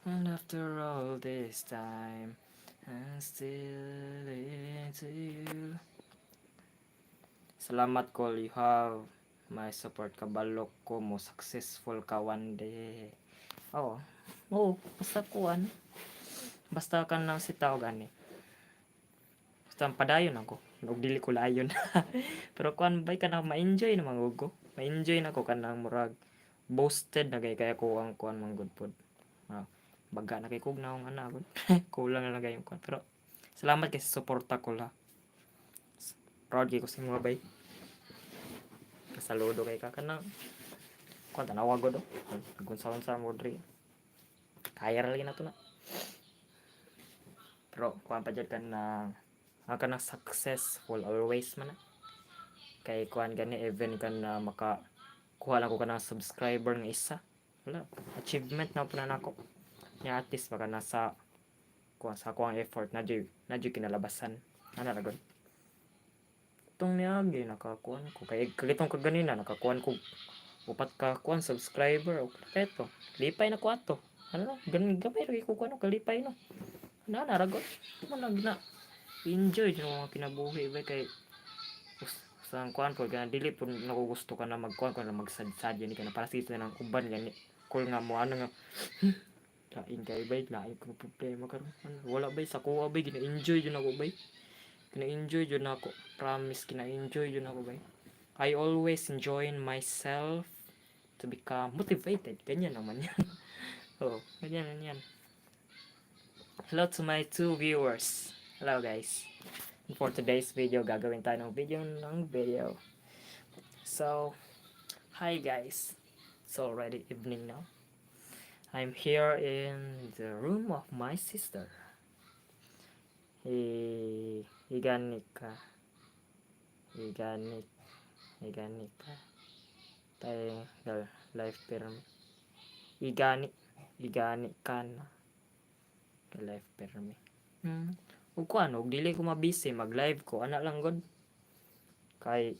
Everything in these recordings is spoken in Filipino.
And after all this time, I'm still into you. Salamat Col, you have my support. Kabalok ko mo successful ka one day. Oo. Oo, basta kuan. Basta ka nang sitaw gani. Basta padayon ako. Ug dili ko layon. Pero kuan bay ka na ma-enjoy na mangugo. Ma-enjoy na ko kanang murag boasted na kaya ko ang kuan man good pod. Ah, baga na kay kog naong ana gud. Kulang na lang yung kuan. Pero salamat kay sa suporta ko la. Proud kay ko sa mga bay. Kasaludo kay ka kanang kuan tanawa gud do. Kung sa mo diri. Kaya ra lagi na to na. Pero kuan pa jud ka na ang kanang successful always man na. Kay kuan gani even ka na maka kuha lang ko ka ng subscriber ng isa. Wala, achievement na po na nako. Nya at least baka nasa kuha sa kuang effort na di kinalabasan. Ano ra gud. Tong niagi nakakuan ko kay kalitong ko ganina nakakuan ko upat ka kuan subscriber o eto. Lipay na ko ato. Ano, ganun gamay ra ko kuan kalipay no. Na ra gud. Mo na enjoy yung mga kinabuhi ba kay sa kuan po kaya dili po nagugusto ka na magkuan ko na magsadsad yan ka na para sa ng uban gani kul nga mo ano nga lain kay bay lain ko problema karon wala bay sa kuha bay gina-enjoy jud ako bay gina-enjoy jud ako promise gina-enjoy jud ako bay I always enjoying myself to become motivated ganyan naman yan oh ganyan yan hello to my two viewers hello guys for today's video gagawin tayo ng video so hi guys, it's already evening now. I'm here in the room of my sister. Higanik ka. Higanik. Higanik ka. Tayo life perm. Higanik. Higanik ka na. Life perm. Ug kuan og dili ko mabisi mag-live ko ana lang god. Kay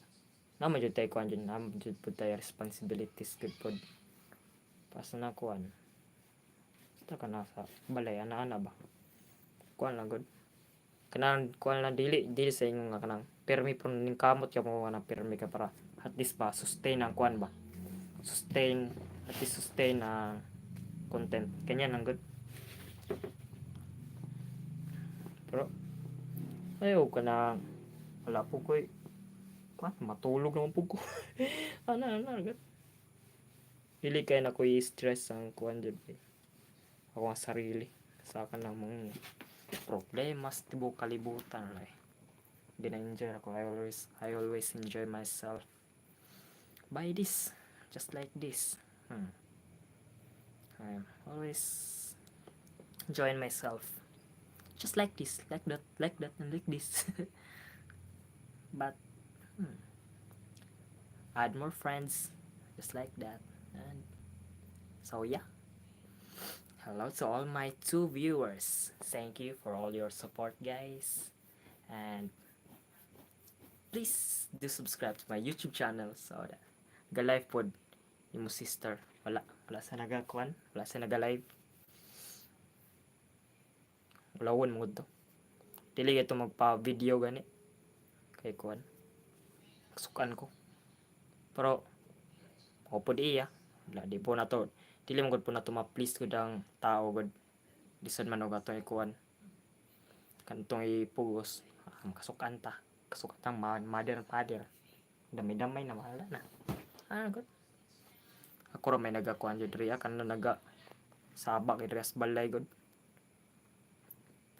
naman jud tay kuan jud naman jud pud tay responsibilities gud pod. Pas na kuan. Ito ka na sa balay ana-ana ba. Kuan lang god. Kanang kuan lang dili sa inyo nga kanang permi po ning kamot ka mo na permi ka para at least ba sustain ang kuan ba. Sustain at least sustain ang content. Kanya lang good. Pero ayaw ka na wala po ko kuan matulog naman po ko. Ana good. Dili kay na ko i-stress ang kuan jud. Ako ang sarili sa kanang mga problemas tibuok kalibutan like gina-enjoy ako I always enjoy myself by this just like this I'm always enjoying myself just like this like that and like this but add more friends just like that and so yeah. Hello to all my two viewers. Thank you for all your support, guys. And please do subscribe to my YouTube channel so that ga-live pod imo sister. Wala sa nagakuan, wala sa naga-live. Ulawon mo to. Dili ito magpa-video gani. Kay kuan. Kasukan ko. Pero ako pod iya. Wala di po na to. Dili mo po na to ma-please ko ang tao god. Disod man og atong ikuan. Kantong ipugos. Kasukan ta. Kasukan tang mother and father. Dami-damay na wala na. God. Ako ra may nagakuan jud riya kan naga sabak idres balay god.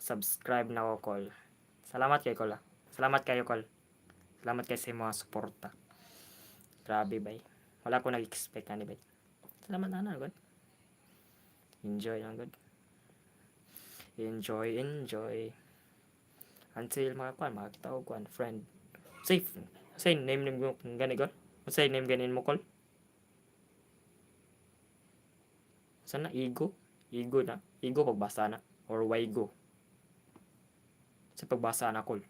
Subscribe na ako call. Salamat kay Col. Salamat kayo call. Salamat kay sa mga suporta. Grabe bay. Wala ko nag-expect ani bay. Salamat na god. Enjoy lang god. Enjoy. Until makita ko kuan friend. Safe. Say name mo gani god. Say name ganin mo call. Sana ego na ego pagbasa na or waigo sa pagbasa na call